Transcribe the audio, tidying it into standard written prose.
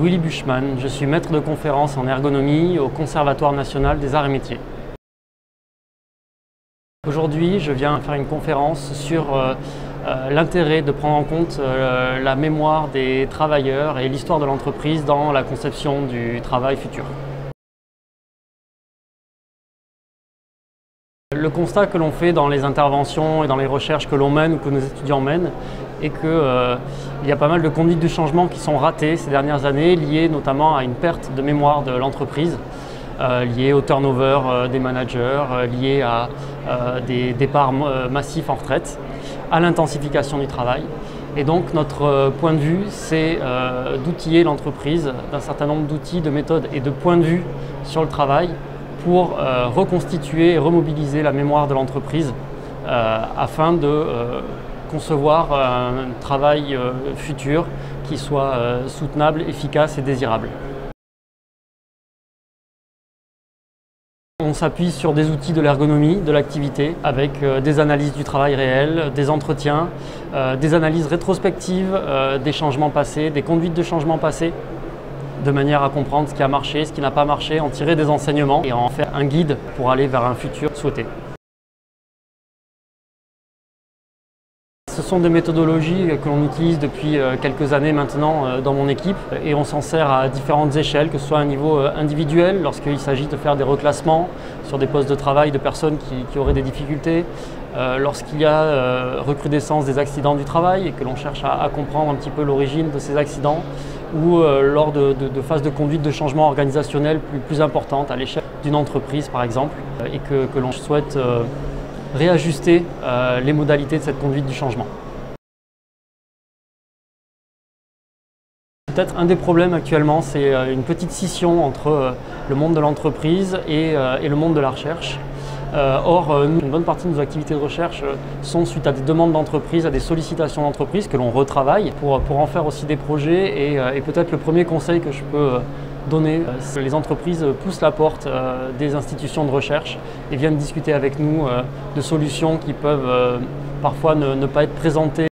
Willy Buchmann, je suis maître de conférence en ergonomie au Conservatoire national des arts et métiers. Aujourd'hui, je viens faire une conférence sur l'intérêt de prendre en compte la mémoire des travailleurs et l'histoire de l'entreprise dans la conception du travail futur. Le constat que l'on fait dans les interventions et dans les recherches que l'on mène ou que nos étudiants mènent est qu'il y a pas mal de conduites du changement qui sont ratées ces dernières années, liées notamment à une perte de mémoire de l'entreprise, liées au turnover des managers, liées à des départs massifs en retraite, à l'intensification du travail. Et donc notre point de vue, c'est d'outiller l'entreprise d'un certain nombre d'outils, de méthodes et de points de vue sur le travail pour reconstituer et remobiliser la mémoire de l'entreprise afin de concevoir un travail futur qui soit soutenable, efficace et désirable. On s'appuie sur des outils de l'ergonomie, de l'activité, avec des analyses du travail réel, des entretiens, des analyses rétrospectives des changements passés, des conduites de changements passés, de manière à comprendre ce qui a marché, ce qui n'a pas marché, en tirer des enseignements et en faire un guide pour aller vers un futur souhaité. Ce sont des méthodologies que l'on utilise depuis quelques années maintenant dans mon équipe et on s'en sert à différentes échelles, que ce soit à un niveau individuel, lorsqu'il s'agit de faire des reclassements sur des postes de travail de personnes qui auraient des difficultés, lorsqu'il y a recrudescence des accidents du travail et que l'on cherche à comprendre un petit peu l'origine de ces accidents, ou lors de phases de conduite de changement organisationnel plus importantes à l'échelle d'une entreprise par exemple, et que l'on souhaite réajuster les modalités de cette conduite du changement. Peut-être un des problèmes actuellement, c'est une petite scission entre le monde de l'entreprise et le monde de la recherche. Or, une bonne partie de nos activités de recherche sont suite à des demandes d'entreprise, à des sollicitations d'entreprise que l'on retravaille pour en faire aussi des projets. Et peut-être le premier conseil que je peux donner, c'est que les entreprises poussent la porte des institutions de recherche et viennent discuter avec nous de solutions qui peuvent parfois ne pas être présentées